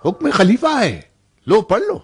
حکم خلیفہ ہے، لو پڑھ لو۔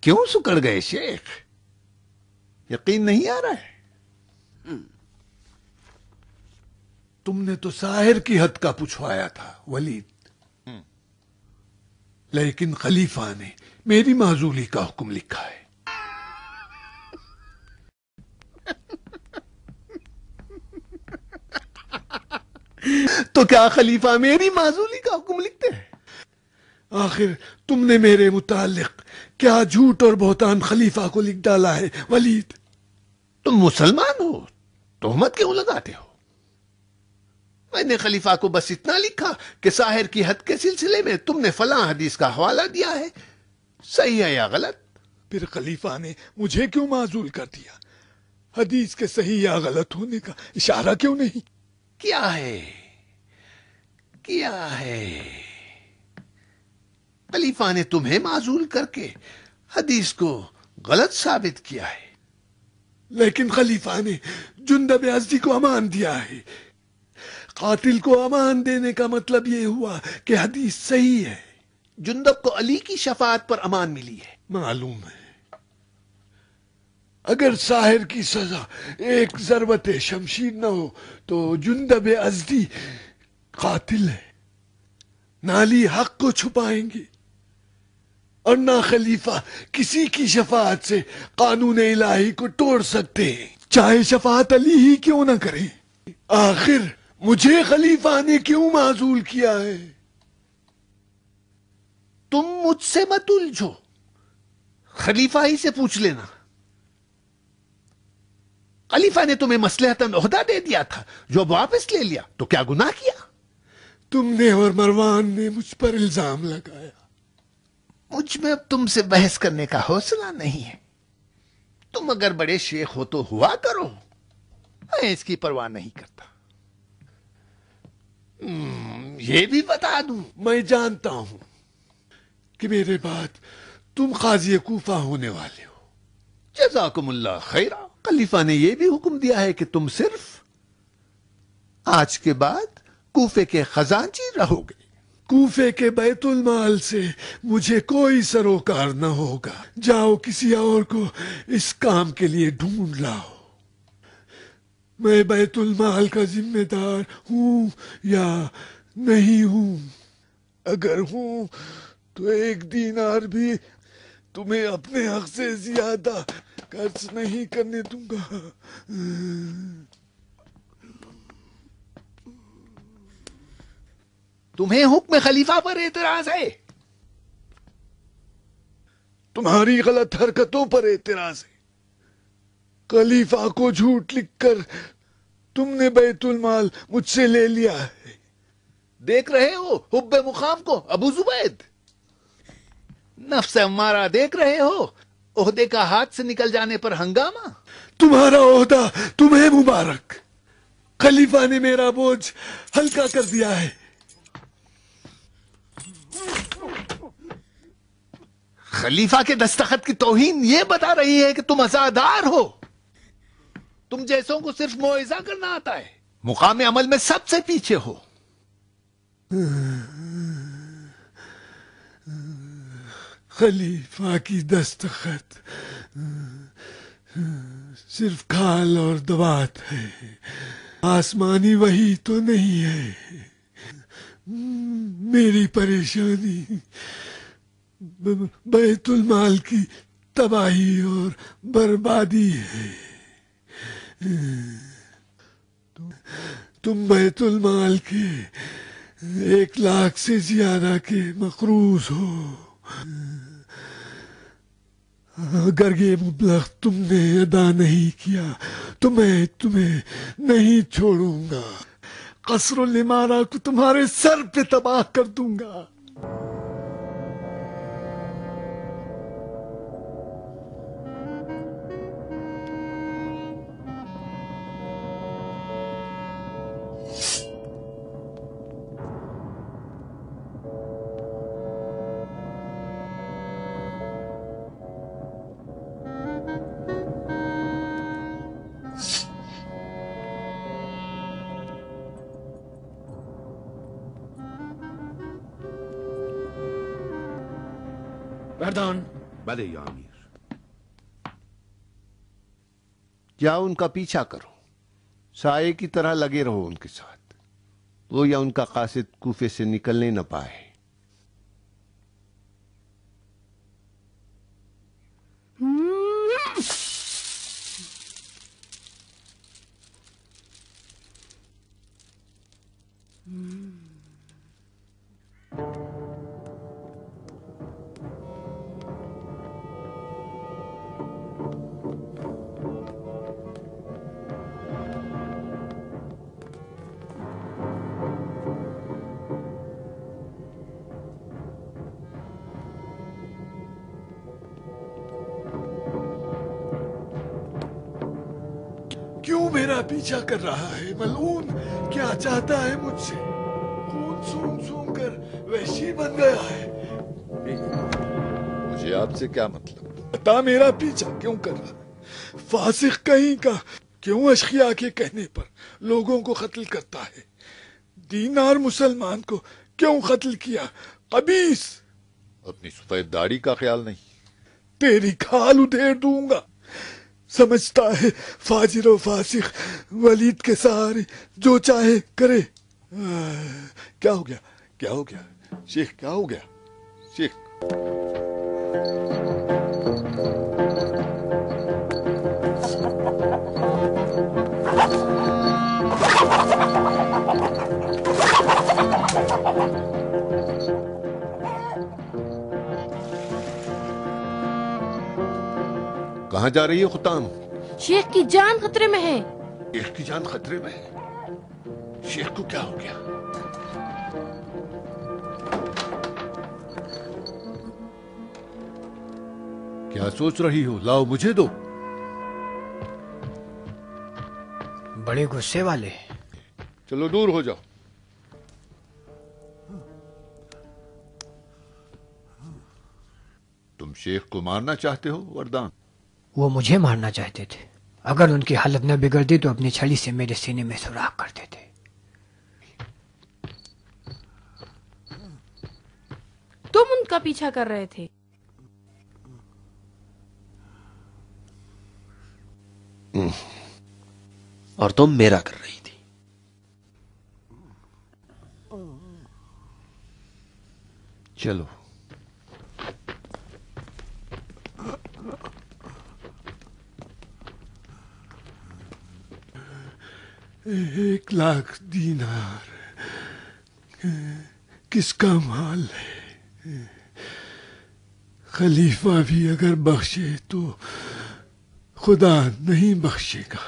کیوں سکڑ گئے شیخ؟ یقین نہیں آ رہا ہے؟ تم نے تو ساحر کی حد کا پوچھوایا تھا ولید، لیکن خلیفہ نے میری معزولی کا حکم لکھا ہے۔ تو کیا خلیفہ میری معزولی کا حکم لکھتے ہیں؟ آخر تم نے میرے متعلق کیا جھوٹ اور بہتان خلیفہ کو لکھ ڈالا ہے ولید؟ تم مسلمان ہو، تہمت کیوں لگاتے ہو؟ میں نے خلیفہ کو بس اتنا لکھا کہ ساحر کی حد کے سلسلے میں تم نے فلاں حدیث کا حوالہ دیا ہے، صحیح ہے یا غلط؟ پھر خلیفہ نے مجھے کیوں معزول کر دیا؟ حدیث کے صحیح یا غلط ہونے کا اشارہ کیوں نہیں کیا ہے؟ خلیفہ نے تمہیں معزول کر کے حدیث کو غلط ثابت کیا ہے، لیکن خلیفہ نے جندب ازدی کو امان دیا ہے۔ قاتل کو امان دینے کا مطلب یہ ہوا کہ حدیث صحیح ہے۔ جندب کو علی کی شفاعت پر امان ملی ہے، معلوم ہے۔ اگر ساحر کی سزا ایک ضربت شمشیر نہ ہو تو جندب ازدی قاتل ہے، نہ علی حق کو چھپائیں گے اور نہ خلیفہ کسی کی شفاعت سے قانون الہی کو توڑ سکتے ہیں، چاہے شفاعت علی ہی کیوں نہ کریں۔ آخر مجھے خلیفہ نے کیوں معزول کیا ہے؟ تم مجھ سے مت الجھو، خلیفہ ہی سے پوچھ لینا۔ خلیفہ نے تمہیں مصلحتاً عہدہ دے دیا تھا، جو اب واپس لے لیا تو کیا گناہ کیا؟ تم نے اور مروان نے مجھ پر الزام لگایا۔ مجھ میں اب تم سے بحث کرنے کا حوصلہ نہیں ہے۔ تم اگر بڑے شیخ ہو تو ہوا کرو، میں اس کی پرواہ نہیں کرتا۔ یہ بھی بتا دوں، میں جانتا ہوں کہ میرے بعد تم قاضی کوفہ ہونے والے ہو۔ جزاکم اللہ خیرہ۔ خلیفہ نے یہ بھی حکم دیا ہے کہ تم صرف آج کے بعد کوفے کے خزانچی رہو گے۔ کوفے کے بیت المال سے مجھے کوئی سروکار نہ ہوگا، جاؤ کسی اور کو اس کام کے لیے ڈھونڈ لاؤ۔ میں بیت المال کا ذمہ دار ہوں یا نہیں ہوں؟ اگر ہوں تو 1 دینار بھی تمہیں اپنے حق سے زیادہ خرچ نہیں کرنے دوں گا۔ تمہیں حکم خلیفہ پر اعتراض ہے؟ تمہاری غلط حرکتوں پر اعتراض ہے۔ خلیفہ کو جھوٹ لکھ کر تم نے بیت المال مجھ سے لے لیا ہے۔ دیکھ رہے ہو حب مقام کو ابو زبید؟ نفس امارہ دیکھ رہے ہو عہدے کا ہاتھ سے نکل جانے پر ہنگامہ؟ تمہارا عہدہ تمہیں مبارک، خلیفہ نے میرا بوجھ ہلکا کر دیا ہے۔ خلیفہ کے دستخط کی توہین یہ بتا رہی ہے کہ تم عزادار ہو۔ تم جیسوں کو صرف موعظہ کرنا آتا ہے، مقام عمل میں سب سے پیچھے ہو۔ خلیفہ کی دستخط صرف کھال اور دوات ہے، آسمانی وحی تو نہیں ہے۔ میری پریشانی بیت المال کی تباہی اور بربادی ہے۔ تم بیت المال کے 1 لاکھ سے زیادہ کے مقروض ہو۔ اگر یہ مبلغ تم نے ادا نہیں کیا تو میں تمہیں نہیں چھوڑوں گا، قصر العمارہ کو تمہارے سر پہ تباہ کر دوں گا۔ وردان، بھلے یا امیر۔ یا ان کا پیچھا کرو، سائے کی طرح لگے رہو ان کے ساتھ، وہ یا ان کا قاصد کوفے سے نکلنے نہ پائے۔ کیوں میرا پیچھا کر رہا ہے ملعون؟ کیا چاہتا ہے مجھ سے؟ خون سون سون کر وحشی بن گیا ہے۔ مجھے آپ سے کیا مطلب؟ بتا میرا پیچھا کیوں کر رہا ہے؟ فاسق کہیں کا، کیوں اشقیاء کے کہنے پر لوگوں کو قتل کرتا ہے؟ دینار مسلمان کو کیوں قتل کیا؟ قبیث! اپنی سفید داڑھی کا خیال نہیں؟ تیری کھال ادھیڑ دوں گا۔ سمجھتا ہے فاجر و فاسق ولید کے سہارے جو چاہے کرے۔ کیا ہو گیا؟ کیا ہو گیا شیخ؟ کیا ہو گیا شیخ؟ کہاں جا رہی ہے ختام؟ شیخ کی جان خطرے میں ہے۔ شیخ کی جان خطرے میں ہے؟ شیخ کو کیا ہو گیا؟ کیا سوچ رہی ہو؟ لاؤ مجھے دو۔ بڑے غصے والے۔ چلو دور ہو جاؤ۔ تم شیخ کو مارنا چاہتے ہو وردان؟ وہ مجھے مارنا چاہتے تھے، اگر ان کی حالت نہ بگڑتی تو اپنی چھڑی سے میرے سینے میں سوراخ کرتے تھے۔ تم ان کا پیچھا کر رہے تھے؟ اور تم میرا کر رہی تھی۔ چلو ایک لاکھ دینار کس کا مال ہے؟ خلیفہ بھی اگر بخشے تو خدا نہیں بخشے گا۔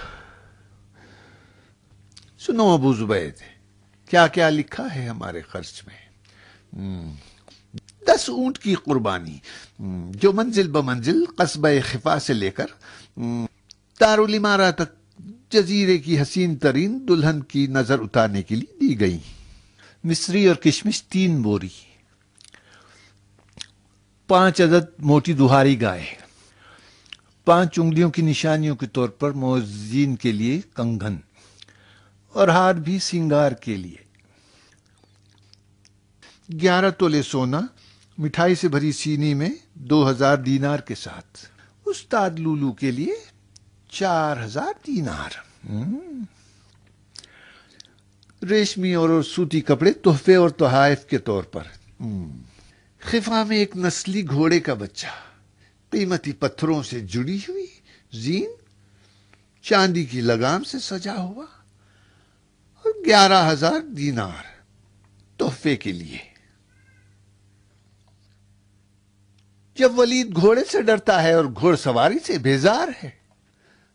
سنو ابو زبید، کیا کیا لکھا ہے ہمارے خرچ میں؟ 10 اونٹ کی قربانی، جو منزل بمنزل قصبہ خفا سے لے کر دارالامارہ تک جزیرے کی حسین ترین دلہن کی نظر اتارنے کے لیے دی گئی۔ مصری اور کشمش 3 بوری، 5 عدد موٹی دہاری گائے، 5 انگلیوں کی نشانیوں کے طور پر موذین کے لیے کنگن اور ہار بھی سنگار کے لیے، 11 تولے سونا مٹھائی سے بھری سینی میں 2000 دینار کے ساتھ، استاد لولو کے لیے 4000 دینار، ریشمی اور سوتی کپڑے تحفے اور تحائف کے طور پر، خفا میں ایک نسلی گھوڑے کا بچہ، قیمتی پتھروں سے جڑی ہوئی زین، چاندی کی لگام سے سجا ہوا، اور 11000 دینار تحفے کے لیے۔ جب ولید گھوڑے سے ڈرتا ہے اور گھوڑ سواری سے بیزار ہے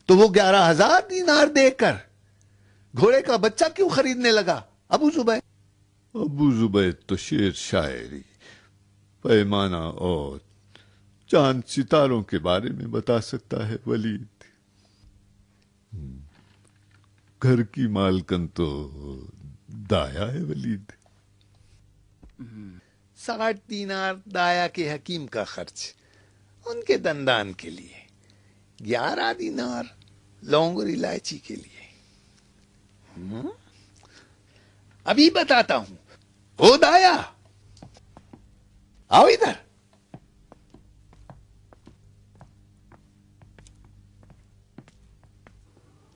تو وہ 11,000 دینار دے کر گھوڑے کا بچہ کیوں خریدنے لگا؟ ابو زبیر تو شعر شاعری، پیمانہ اور چاند ستاروں کے بارے میں بتا سکتا ہے ولید، گھر کی مالکن تو دایا ہے ولید۔ 60 دینار دایا کے حکیم کا خرچ ان کے دندان کے لیے، 11 دینار لونگ اور الائچی کے لیے۔ ابھی بتاتا ہوں، او دایا آؤ ادھر۔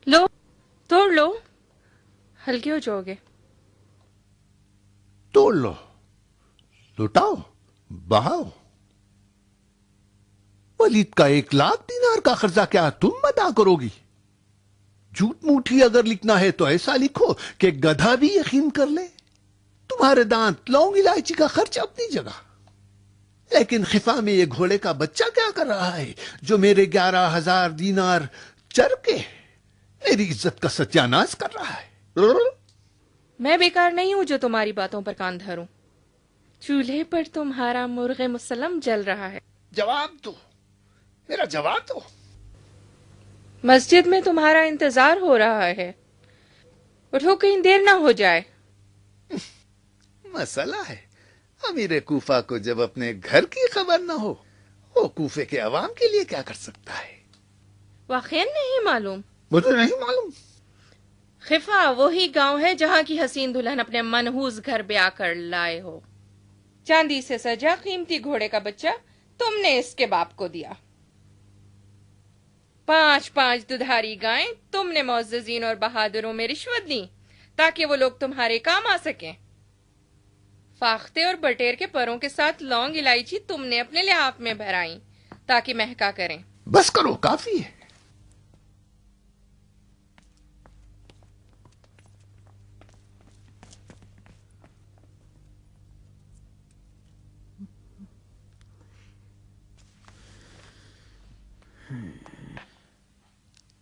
لو توڑ لو، ہلکے ہو جاؤ گے۔ توڑ لو، لٹاؤ، بہاؤ۔ ولید کا 1,00,000 دینار کا قرضہ کیا تم ادا کرو گی؟ جھوٹ موٹھی اگر لکھنا ہے تو ایسا لکھو کہ گدھا بھی یقین کر لے۔ تمہارے دانت، لونگ، الائچی کا خرچ اپنی جگہ، لیکن خفا میں یہ گھوڑے کا بچہ کیا کر رہا ہے جو میرے 11,000 دینار چر کے میری عزت کا ستیہ ناش کر رہا ہے؟ میں بیکار نہیں ہوں جو تمہاری باتوں پر کان دھروں۔ چولہے پر تمہارا مرغ مسلم جل رہا ہے۔ جواب دو، میرا جواب دو۔ مسجد میں تمہارا انتظار ہو رہا ہے، اٹھو کہیں دیر نہ ہو جائے۔ مسئلہ ہے، امیر کوفہ کو جب اپنے گھر کی خبر نہ ہو، وہ کوفے کے عوام کے لیے کیا کر سکتا ہے؟ واقعی نہیں معلوم؟ مجھے نہیں معلوم۔ خفا وہی گاؤں ہے جہاں کی حسین دلہن اپنے منحوس گھر بیاہ کر لائے ہو۔ چاندی سے سجا قیمتی گھوڑے کا بچہ تم نے اس کے باپ کو دیا۔ 5 ددھاری گائیں تم نے معززین اور بہادروں میں رشوت دی تاکہ وہ لوگ تمہارے کام آ سکیں۔ فاختے اور بٹیر کے پروں کے ساتھ لونگ الائچی تم نے اپنے لحاف میں بھرائیں تاکہ مہکا کریں۔ بس کرو، کافی ہے۔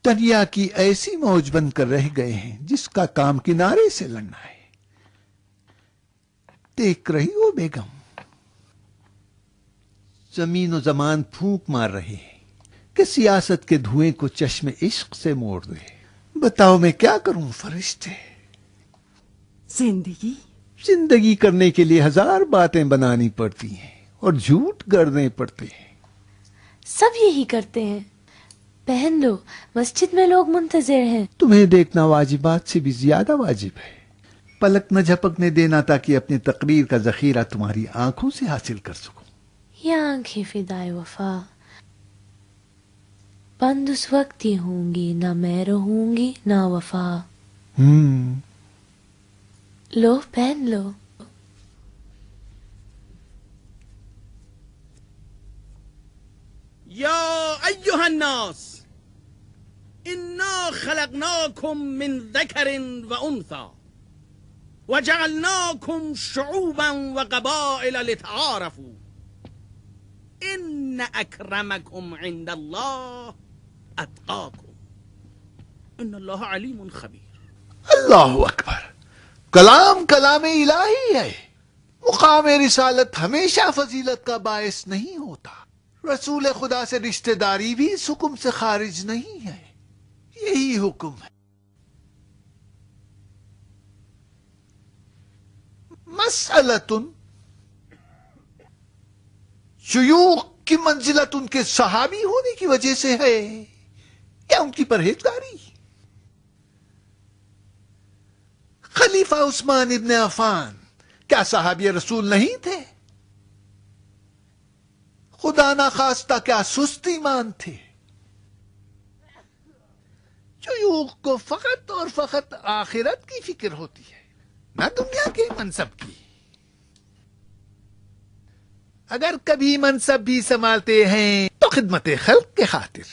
دنیا کی ایسی موج بن کر رہ گئے ہیں جس کا کام کنارے سے لڑنا ہے۔ دیکھ رہی ہو بیگم، زمین و زمان پھونک مار رہے ہیں کہ سیاست کے دھوئیں کو چشم عشق سے موڑ دے۔ بتاؤ میں کیا کروں فرشتے؟ زندگی کرنے کے لیے 1000 باتیں بنانی پڑتی ہیں اور جھوٹ گڑنے پڑتے ہیں۔ سب یہی کرتے ہیں۔ پہن لو، مسجد میں لوگ منتظر ہیں۔ تمہیں دیکھنا واجبات سے بھی زیادہ واجب ہے۔ پلک نہ جھپکنے دینا تاکہ اپنی تقریر کا ذخیرہ تمہاری آنکھوں سے حاصل کر سکوں۔ یہ آنکھیں فدائے وفا بند اس وقت ہی ہوں گی، نہ میں رہوں گی نہ وفا۔ لو پہن لو۔ یا ایہا الناس انا خلقناکم من ذکر و انثی وجعلناکم شعوبا وقبائل لتعارفوا ان اکرمکم عند اللہ اتقاکم ان اللہ علیم خبیر۔ اللہ اکبر! کلام الہی ہے۔ مقام رسالت ہمیشہ فضیلت کا باعث نہیں ہوتا۔ رسول خدا سے رشتہ داری بھی اس حکم سے خارج نہیں ہے۔ یہی حکم ہے۔ مسئلتن، شیوخ کی منزلت ان کے صحابی ہونے کی وجہ سے ہے یا ان کی پرہیزگاری؟ خلیفہ عثمان ابن عفان کیا صحابی رسول نہیں تھے؟ خدا نہ خواستہ کیا سست ایمان تھے؟ شیوخ کو فقط اور فقط آخرت کی فکر ہوتی ہے، نہ دنیا کے منصب کی۔ اگر کبھی منصب بھی سنبھالتے ہیں تو خدمت خلق کے خاطر،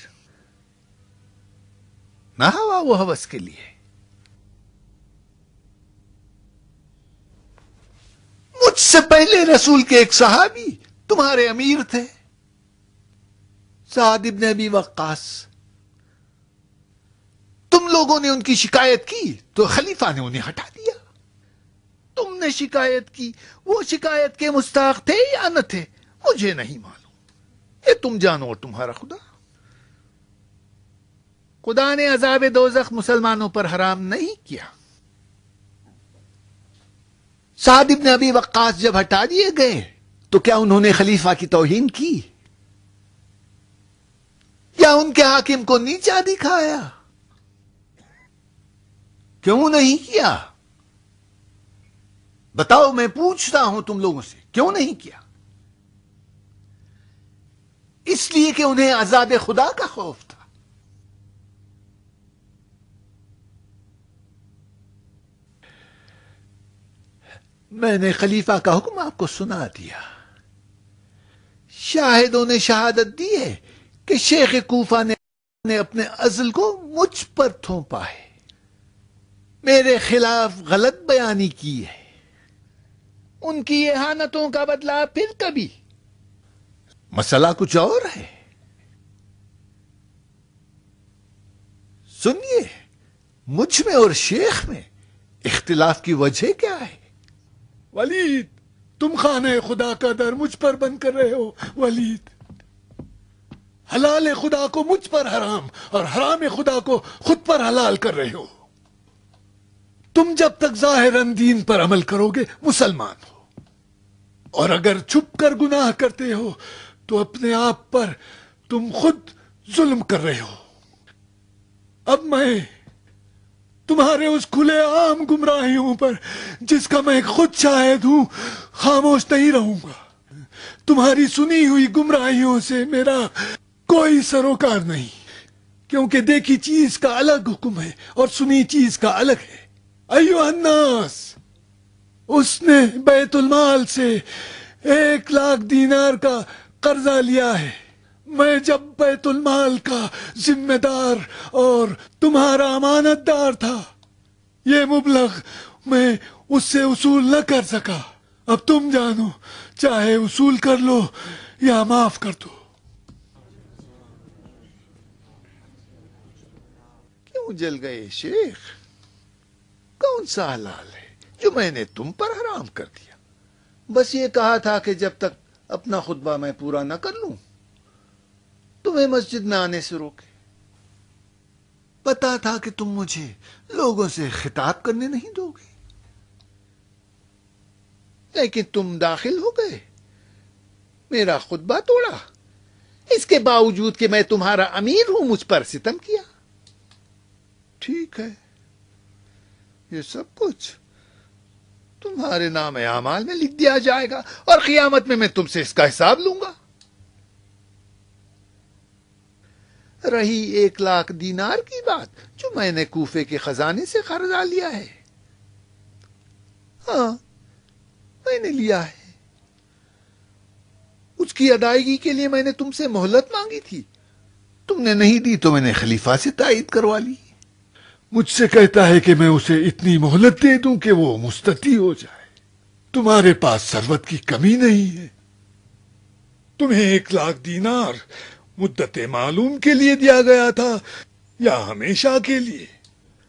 نہ ہوا و ہوس کے لیے۔ مجھ سے پہلے رسول کے ایک صحابی تمہارے امیر تھے، سعد ابن ابی وقاص، تم لوگوں نے ان کی شکایت کی تو خلیفہ نے انہیں ہٹا دیا. تم نے شکایت کی، وہ شکایت کے مستحق تھے یا نہ تھے مجھے نہیں معلوم، یہ تم جانو اور تمہارا خدا. خدا نے عذاب دوزخ مسلمانوں پر حرام نہیں کیا. سعد ابن ابی وقاص جب ہٹا دیے گئے تو کیا انہوں نے خلیفہ کی توہین کی یا ان کے حاکم کو نیچا دکھایا؟ کیوں نہیں کیا؟ بتاؤ، میں پوچھتا ہوں تم لوگوں سے، کیوں نہیں کیا؟ اس لیے کہ انہیں عذاب خدا کا خوف تھا. میں نے خلیفہ کا حکم آپ کو سنا دیا. شاہدوں نے شہادت دی ہے کہ شیخ کوفہ نے اپنے عزل کو مجھ پر تھوپا ہے، میرے خلاف غلط بیانی کی ہے. ان کی اہانتوں کا بدلہ پھر کبھی. مسئلہ کچھ اور ہے. سنیے، مجھ میں اور شیخ میں اختلاف کی وجہ کیا ہے؟ ولید، تم خانہ خدا کا در مجھ پر بند کر رہے ہو. ولید، حلال خدا کو مجھ پر حرام اور حرام خدا کو خود پر حلال کر رہے ہو. تم جب تک ظاہراً دین پر عمل کرو گے مسلمان ہو، اور اگر چھپ کر گناہ کرتے ہو تو اپنے آپ پر تم خود ظلم کر رہے ہو. اب میں تمہارے اس کھلے عام گمراہیوں پر جس کا میں خود شاہد ہوں خاموش نہیں رہوں گا. تمہاری سنی ہوئی گمراہیوں سے میرا کوئی سروکار نہیں، کیونکہ دیکھی چیز کا الگ حکم ہے اور سنی چیز کا الگ ہے. ایھا الناس، اس نے بیت المال سے 1,00,000 دینار کا قرضہ لیا ہے. میں جب بیت المال کا ذمہ دار اور تمہارا امانت دار تھا، یہ مبلغ میں اس سے وصول نہ کر سکا. اب تم جانو، چاہے وصول کر لو یا معاف کر دو. کیوں جل گئے شیخ؟ کون سا حلال ہے جو میں نے تم پر حرام کر دیا؟ بس یہ کہا تھا کہ جب تک اپنا خطبہ میں پورا نہ کر لوں تمہیں مسجد میں آنے سے روکے. پتا تھا کہ تم مجھے لوگوں سے خطاب کرنے نہیں دو گے، لیکن تم داخل ہو گئے، میرا خطبہ توڑا. اس کے باوجود کہ میں تمہارا امیر ہوں مجھ پر ستم کیا. ٹھیک ہے، یہ سب کچھ تمہارے نام اعمال میں لکھ دیا جائے گا اور قیامت میں تم سے اس کا حساب لوں گا. رہی 1,00,000 دینار کی بات جو میں نے کوفے کے خزانے سے قرضہ لیا ہے، ہاں میں نے لیا ہے. اس کی ادائیگی کے لیے میں نے تم سے مہلت مانگی تھی، تم نے نہیں دی تو میں نے خلیفہ سے تائید کروا لی. مجھ سے کہتا ہے کہ میں اسے اتنی مہلت دے دوں کہ وہ مستطیع ہو جائے. تمہارے پاس ثروت کی کمی نہیں ہے. تمہیں 1,00,000 دینار مدت معلوم کے لیے دیا گیا تھا یا ہمیشہ کے لیے؟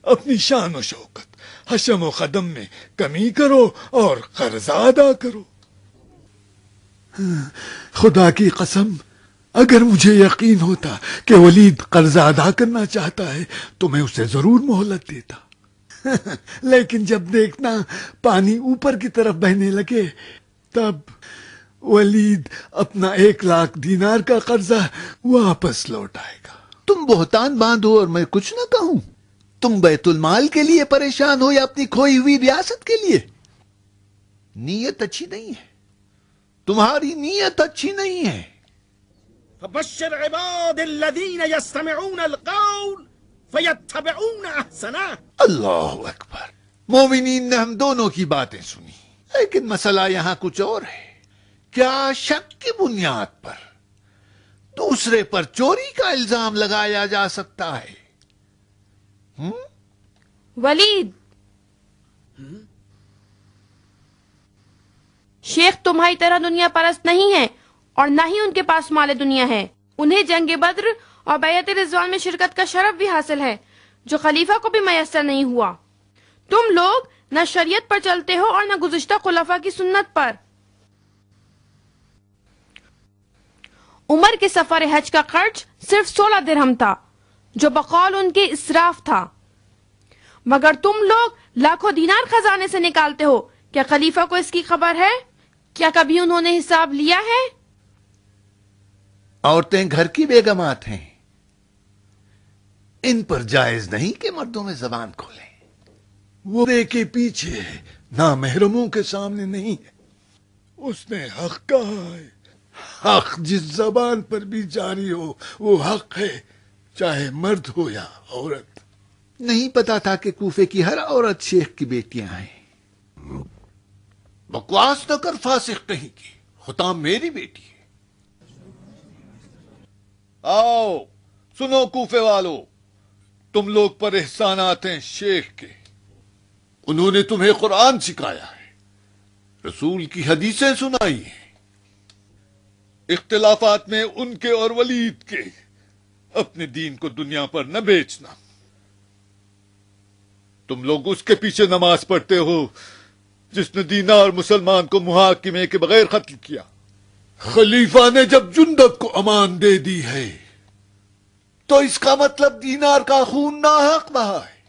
اپنی شان و شوکت، حشم و قدم میں کمی کرو اور قرض ادا کرو. خدا کی قسم، اگر مجھے یقین ہوتا کہ ولید قرض ادا کرنا چاہتا ہے تو میں اسے ضرور مہلت دیتا. لیکن جب دیکھنا پانی اوپر کی طرف بہنے لگے تب ولید اپنا 1,00,000 دینار کا قرضہ واپس لوٹائے گا. تم بہتان باندھو اور میں کچھ نہ کہوں. تم بیت المال کے لیے پریشان ہو یا اپنی کھوئی ہوئی ریاست کے لیے؟ نیت اچھی نہیں ہے، تمہاری نیت اچھی نہیں ہے. فبشر عباد الذين يستمعون القول فيتبعون احسنه. اللہ اکبر. مومنین نے ہم دونوں کی باتیں سنی، لیکن مسئلہ یہاں کچھ اور ہے. کیا شک کی بنیاد پر دوسرے پر چوری کا الزام لگایا جا سکتا ہے؟ ولید، شیخ تمہاری طرح دنیا پرست نہیں ہے اور نہ ہی ان کے پاس مال دنیا ہے. انہیں جنگ بدر اور بیعت رضوان میں شرکت کا شرف بھی حاصل ہے جو خلیفہ کو بھی میسر نہیں ہوا. تم لوگ نہ شریعت پر چلتے ہو اور نہ گزشتہ خلفاء کی سنت پر. عمر کے سفر حج کا خرچ صرف 16 درہم تھا جو بقول ان کے اسراف تھا، مگر تم لوگ لاکھوں دینار خزانے سے نکالتے ہو. کیا خلیفہ کو اس کی خبر ہے؟ کیا کبھی انہوں نے حساب لیا ہے؟ عورتیں گھر کی بیگمات ہیں، ان پر جائز نہیں کہ مردوں میں زبان کھولیں. وہ کے پیچھے ہے، نامحرموں کے سامنے نہیں ہے. اس نے حق کہا ہے. حق جس زبان پر بھی جاری ہو وہ حق ہے، چاہے مرد ہو یا عورت. نہیں پتا تھا کہ کوفے کی ہر عورت شیخ کی بیٹیاں ہیں. بکواس نہ کر فاسق کہیں کی، حطام میری بیٹی ہے. آؤ سنو کوفے والو، تم لوگ پر احسانات ہیں شیخ کے. انہوں نے تمہیں قرآن سکھایا ہے، رسول کی حدیثیں سنائی ہیں. اختلافات میں ان کے اور ولید کے. اپنے دین کو دنیا پر نہ بیچنا. تم لوگ اس کے پیچھے نماز پڑھتے ہو جس نے دینار مسلمان کو محاکمے کے بغیر قتل کیا. خلیفہ نے جب جندب کو امان دے دی ہے تو اس کا مطلب دینار کا خون ناحق بہا ہے.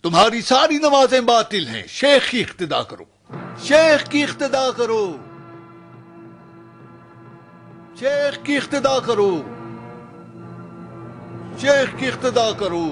تمہاری ساری نمازیں باطل ہیں. شیخ کی اقتدا کرو، شیخ کی اقتدا کرو، شیخ کی اقتدا کرو، شیخ کی اقتدا کرو.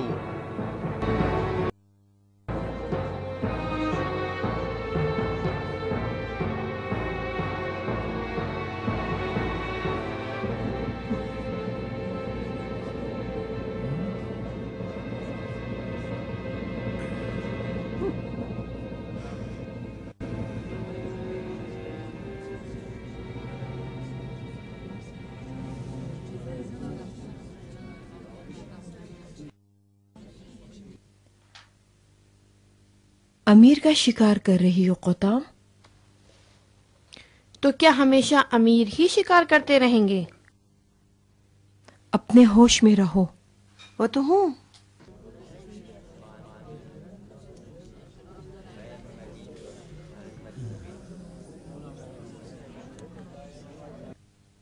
امیر کا شکار کر رہی ہو قطام؟ تو کیا ہمیشہ امیر ہی شکار کرتے رہیں گے؟ اپنے ہوش میں رہو. وہ تو ہوں.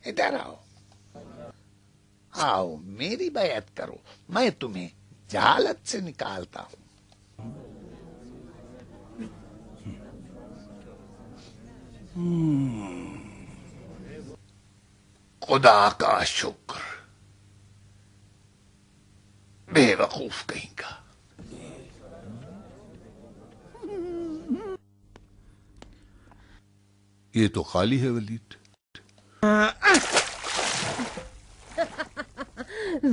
ادھر آؤ، آؤ میری بیعت کرو، میں تمہیں جہالت سے نکالتا ہوں. خدا کا شکر، بے وقوف کہیں کا. یہ تو خالی ہے ولید.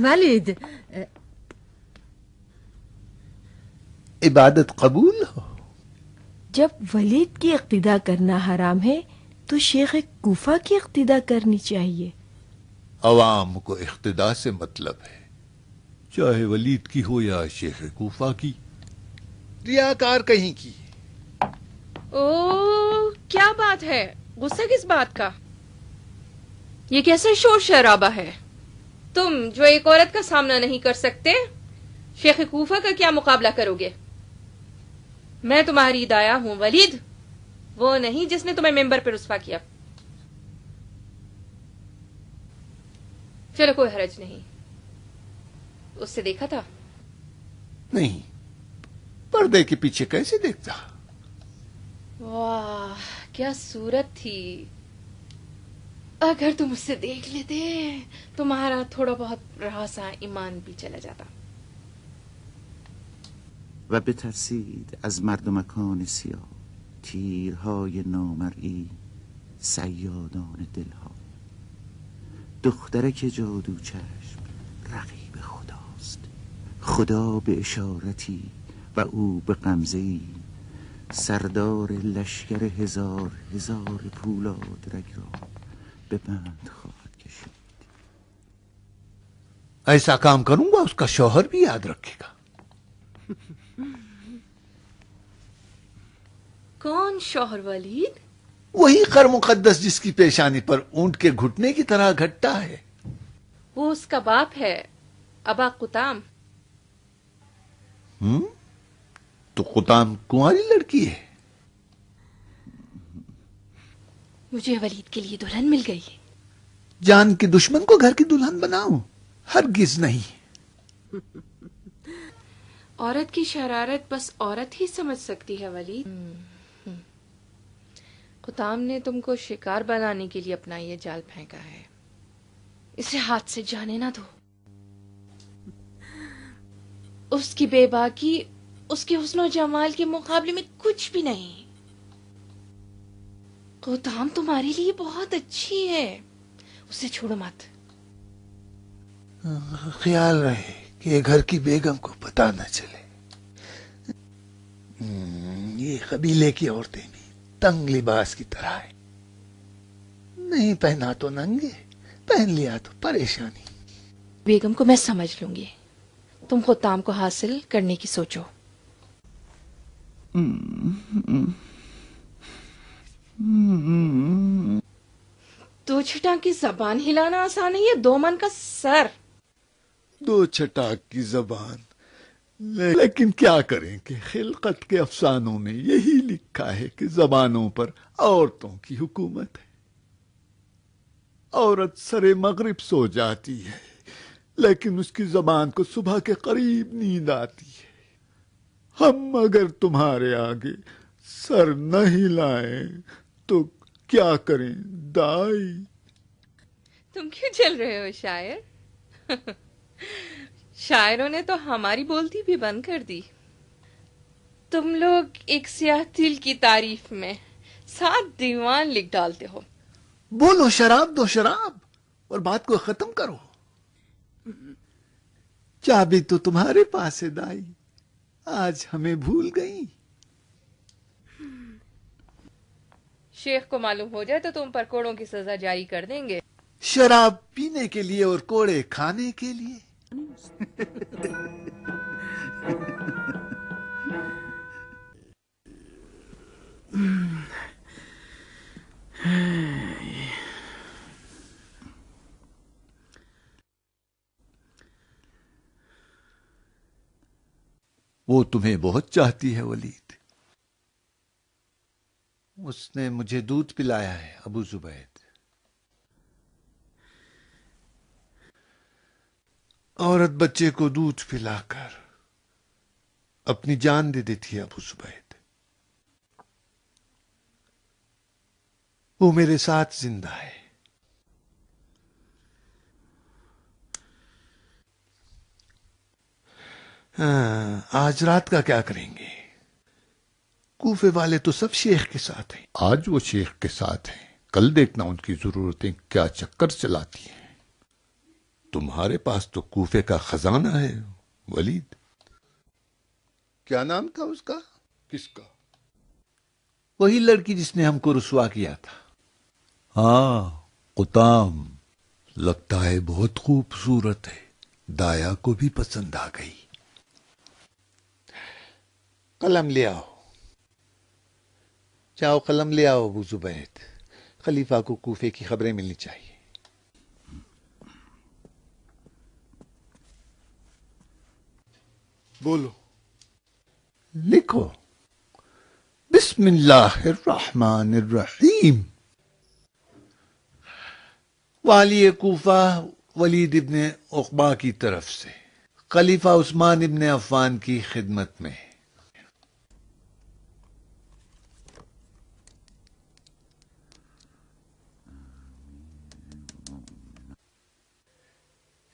والد عبادت قبول ہو. جب ولید کی اقتدا کرنا حرام ہے تو شیخ کوفہ کی اقتدا کرنی چاہیے. عوام کو اقتدا سے مطلب ہے، چاہے ولید کی ہو یا شیخ کوفہ کی. ریاکار کہیں کی. او کیا بات ہے؟ غصہ کس بات کا؟ یہ کیسا شور شرابہ ہے؟ تم جو ایک عورت کا سامنا نہیں کر سکتے، شیخ کوفہ کا کیا مقابلہ کرو گے؟ میں تمہاری دایا ہوں ولید، وہ نہیں جس نے تمہیں ممبر پہ رسوا کیا. چلو کوئی حرج نہیں. اس سے دیکھا تھا؟ نہیں، پردے کے پیچھے کیسے دیکھتا. واہ کیا صورت تھی. اگر تم اس سے دیکھ لیتے تمہارا تھوڑا بہت رہا سا ایمان بھی چلا جاتا. و بترسید از مردمکان سیاه تیرهای نامرئی صیادان دلها. دخترک جادو چشم رقیب خداست، خدا به اشارتی و او به غمزه‌ای سردار لشکر هزار هزار پولاد رگ را به بند خواهد کشید. ایسا کام کروں گا اس کا شوہر بھی یاد رکھے گا. کون شوہر ولید؟ وہی خر مقدس جس کی پیشانی پر اونٹ کے گھٹنے کی طرح گھٹتا ہے. وہ اس کا باپ ہے، ابا قطام۔ تو قطام کنواری لڑکی ہے؟ مجھے ولید کے لیے دلہن مل گئی ہے۔ جان کے دشمن کو گھر کی دلہن بناؤ؟ ہرگز نہیں۔ عورت کی شرارت بس عورت ہی سمجھ سکتی ہے ولید۔ قطام نے تم کو شکار بنانے کے لیے اپنا یہ جال پھینکا ہے، اسے ہاتھ سے جانے نہ دو۔ اس کی بے باکی اس کے حسن و جمال کے مقابلے میں کچھ بھی نہیں۔ قطام تمہارے لیے بہت اچھی ہے، اسے چھوڑو مت۔ خیال رہے کہ گھر کی بیگم کو پتہ نہ چلے۔ یہ قبیلے کی عورتیں بھی تنگ لباس کی طرح ہیں، نہیں پہنا تو ننگے، پہن لیا تو پریشانی۔ بیگم کو میں سمجھ لوں گی، تم قطام کو حاصل کرنے کی سوچو۔ دو چھٹاک کی زبان ہلانا آسان ہے، یہ 2 من کا سر۔ 2 چھٹاک کی زبان، لیکن کیا کریں کہ خلقت کے افسانوں میں یہی لکھا ہے کہ زبانوں پر عورتوں کی حکومت ہے۔ عورت سرے مغرب سو جاتی ہے، لیکن اس کی زبان کو صبح کے قریب نیند آتی ہے۔ ہم اگر تمہارے آگے سر نہ ہلائیں تو کیا کریں دائی؟ تم کیوں چل رہے ہو شاعر؟ شاعروں نے تو ہماری بولتی بھی بند کر دی۔ تم لوگ ایک سیاہ دل کی تعریف میں 7 دیوان لکھ ڈالتے ہو۔ بولو شراب دو شراب اور بات کو ختم کرو۔ چابی تو تمہارے پاس ہے دائی، آج ہمیں بھول گئی۔ شیخ کو معلوم ہو جائے تو تم پر کوڑوں کی سزا جاری کر دیں گے۔ شراب پینے کے لیے اور کوڑے کھانے کے لیے۔ وہ تمہیں بہت چاہتی ہے ولید۔ اس نے مجھے دودھ پلایا ہے ابو زبید۔ عورت بچے کو دودھ پلا کر اپنی جان دے دیتی ہے ابو زبید۔ وہ میرے ساتھ زندہ ہے۔ آج رات کا کیا کریں گے؟ کوفے والے تو سب شیخ کے ساتھ ہیں۔ آج وہ شیخ کے ساتھ ہیں، کل دیکھنا ان کی ضرورتیں کیا چکر چلاتی ہیں۔ تمہارے پاس تو کوفے کا خزانہ ہے ولید۔ کیا نام تھا اس کا؟ کس کا؟ وہی لڑکی جس نے ہم کو رسوا کیا تھا۔ ہاں، قطام۔ لگتا ہے بہت خوبصورت ہے، دایا کو بھی پسند آ گئی۔ قلم لے آؤ، جاؤ قلم لے آؤ ابو زبید، خلیفہ کو کوفے کی خبریں ملنی چاہیے۔ بولو۔ لکھو۔ بسم اللہ الرحمن الرحیم۔ والی کوفہ ولید ابن عقبہ کی طرف سے خلیفہ عثمان ابن عفان کی خدمت میں۔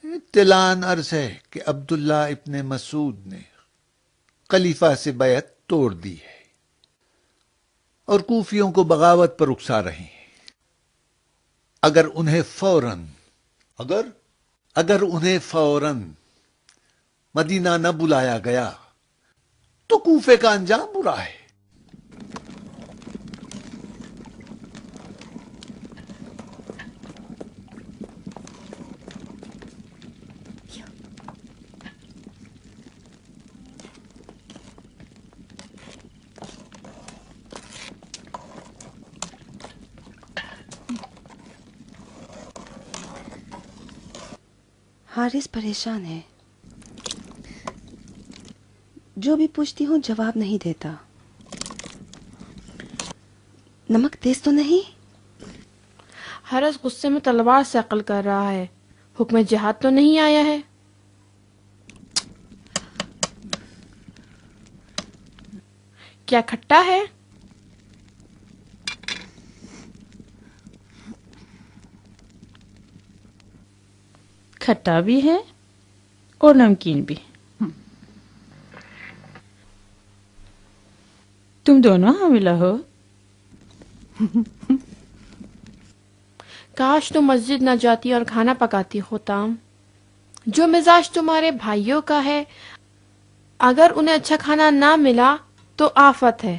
اطلاع عرض ہے کہ عبداللہ ابن مسعود نے خلیفہ سے بیعت توڑ دی ہے اور کوفیوں کو بغاوت پر اکسا رہے ہیں۔ اگر انہیں فوراً مدینہ نہ بلایا گیا تو کوفے کا انجام برا ہے۔ حارث پریشان ہے. جو بھی پوچھتی ہوں جواب نہیں دیتا. نمک تیز تو نہیں؟ حارث غصے میں تلوار سے عقل کر رہا ہے. حکم جہاد تو نہیں آیا ہے. کیا کھٹا ہے؟ کھٹا بھی ہے اور نمکین بھی. تم دونوں حاملہ ہو؟ کاش تم مسجد نہ جاتی اور کھانا پکاتی ہوتا. جو مزاج تمہارے بھائیوں کا ہے، اگر انہیں اچھا کھانا نہ ملا تو آفت ہے.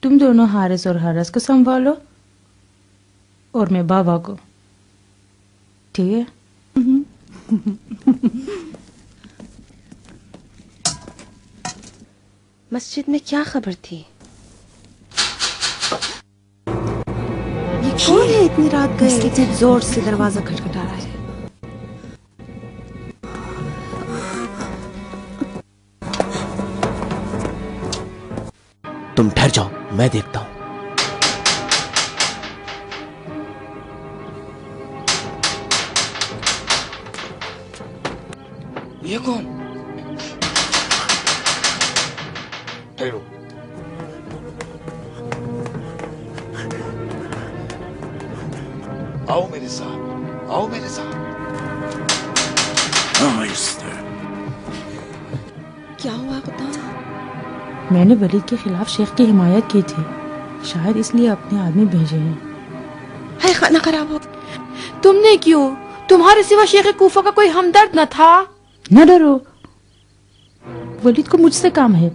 تم دونوں حارث اور حارث کو سنبھالو اور میں بابا کو. ٹھیک ہے؟ مسجد میں کیا خبر تھی؟ یہ کون ہے اتنی رات گئے؟ اتنے زور سے دروازہ کھٹکھٹا رہا ہے. تم ٹھہر جاؤ، میں دیکھتا ہوں. یہ کون؟ ٹھہرو. آؤ میرے ساتھ، آؤ میرے ساتھ. کیا ہوا بتا؟ میں نے ولید کے خلاف شیخ کی حمایت کی تھی، شاید اس لیے اپنے آدمی بھیجے ہیں. ہے کھانا خراب ہو. تم نے کیوں؟ تمہارے سوا شیخ کوفہ کا کوئی ہمدرد نہ تھا؟ نہ ڈرو، ولید کو مجھ سے کام ہے.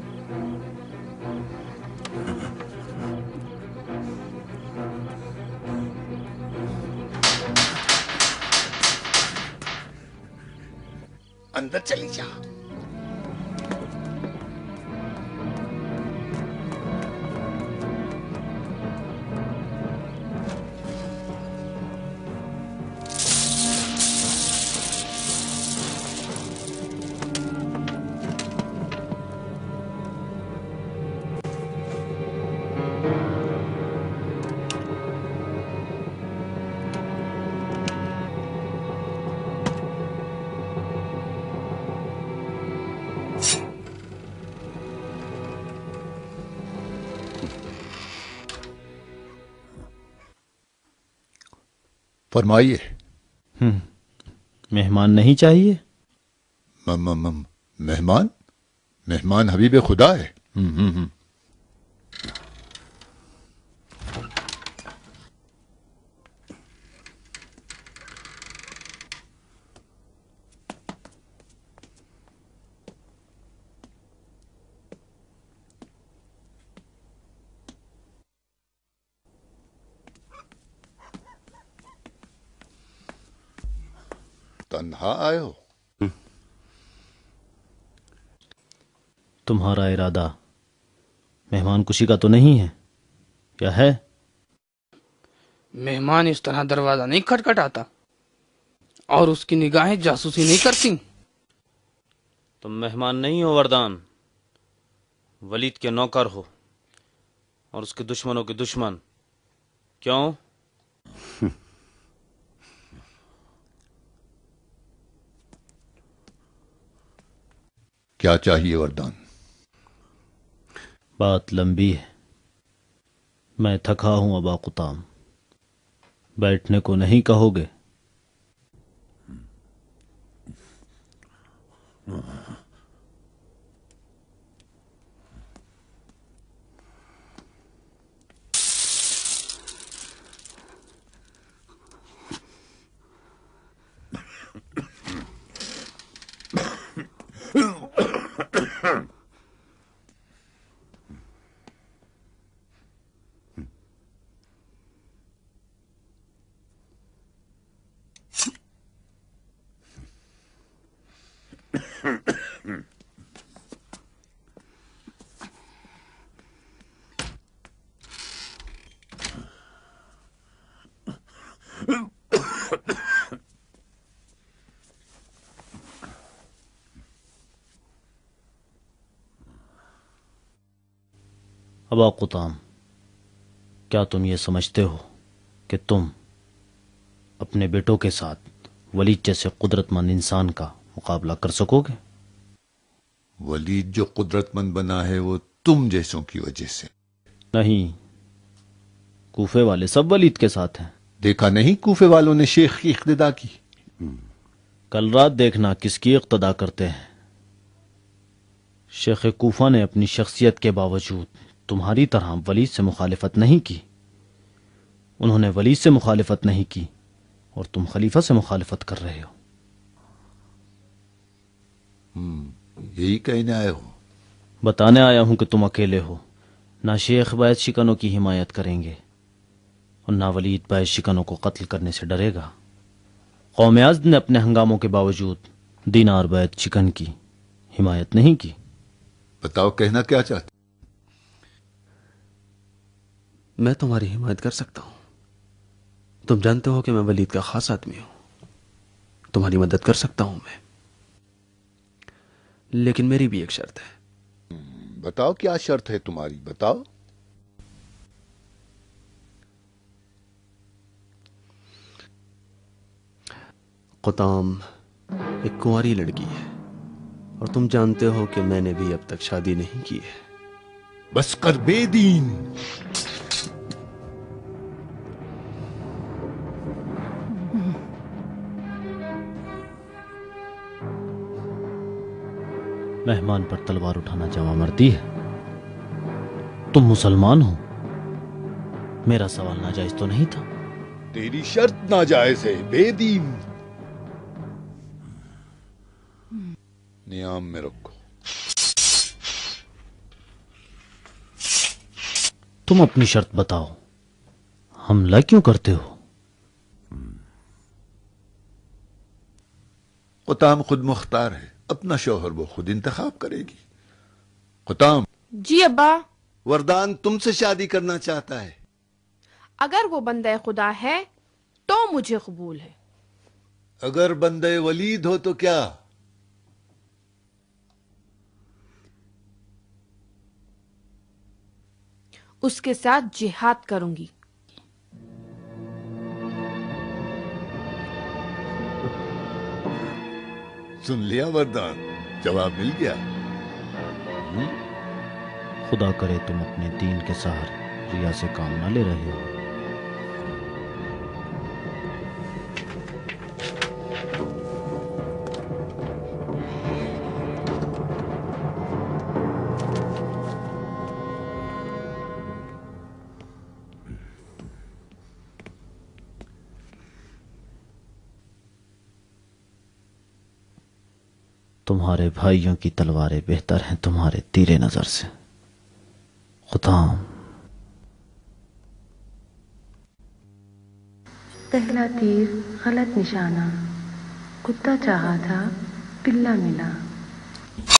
اندر چلی جا. فرمائیے. مہمان نہیں چاہیے؟ مہمان؟ مہمان حبیب خدا ہے. تنہا آئے ہو؟ تمہارا ارادہ مہمان کشی کا تو نہیں ہے، کیا ہے؟ مہمان اس طرح دروازہ نہیں کھٹکھٹاتا اور اس کی نگاہیں جاسوسی نہیں کرتی. تم مہمان نہیں ہو وردان، ولید کے نوکر ہو اور اس کے دشمنوں کے دشمن. کیوں؟ کیا چاہیے وردان؟ بات لمبی ہے، میں تھکا ہوں ابا قطام. بیٹھنے کو نہیں کہو گے؟ ابا قطام، کیا تم یہ سمجھتے ہو کہ تم اپنے بیٹوں کے ساتھ ولید جیسے قدرت مند انسان کا مقابلہ کر سکو گے؟ ولید جو قدرت مند بنا ہے وہ تم جیسوں کی وجہ سے نہیں، کوفے والے سب ولید کے ساتھ ہیں۔ دیکھا نہیں کوفے والوں نے شیخ کی اقتدا کی؟ کل رات دیکھنا کس کی اقتدا کرتے ہیں۔ شیخ کوفہ نے اپنی شخصیت کے باوجود تمہاری طرح ولید سے مخالفت نہیں کی۔ انہوں نے ولید سے مخالفت نہیں کی اور تم خلیفہ سے مخالفت کر رہے ہو۔ یہی کہنے آئے ہو؟ بتانے آیا ہوں کہ تم اکیلے ہو۔ نہ شیخ باعث شکنوں کی حمایت کریں گے اور نہ ولید باعث شکنوں کو قتل کرنے سے ڈرے گا۔ قوم ازد نے اپنے ہنگاموں کے باوجود دینار باعث شکن کی حمایت نہیں کی۔ بتاؤ کہنا کیا چاہتے؟ میں تمہاری حمایت کر سکتا ہوں۔ تم جانتے ہو کہ میں ولید کا خاص آدمی ہوں، تمہاری مدد کر سکتا ہوں میں، لیکن میری بھی ایک شرط ہے۔ بتاؤ کیا شرط ہے تمہاری، بتاؤ۔ قطام ایک کنواری لڑکی ہے اور تم جانتے ہو کہ میں نے بھی اب تک شادی نہیں کی ہے۔ بس کر بے دین۔ مہمان پر تلوار اٹھانا جواں مردی ہے۔ تم مسلمان ہو، میرا سوال ناجائز تو نہیں تھا؟ تیری شرط ناجائز ہے، بے دین۔ نیام میں رکھو۔ تم اپنی شرط بتاؤ، حملہ کیوں کرتے ہو؟ قطام خود مختار ہے، اپنا شوہر وہ خود انتخاب کرے گی۔ قطام۔ جی ابا۔ وردان تم سے شادی کرنا چاہتا ہے۔ اگر وہ بندہ خدا ہے تو مجھے قبول ہے۔ اگر بندے ولید ہو تو کیا؟ اس کے ساتھ جہاد کروں گی۔ سن لیا وردان، جواب مل گیا۔ خدا کرے تم اپنے دین کے سہارے ریا سے کام نہ لے رہے ہو۔ تمہارے بھائیوں کی تلواریں بہتر ہیں تمہارے تیرے نظر سے۔ قطام۔ پہلا تیر غلط نشانہ، کتا چاہا تھا، بلا ملا۔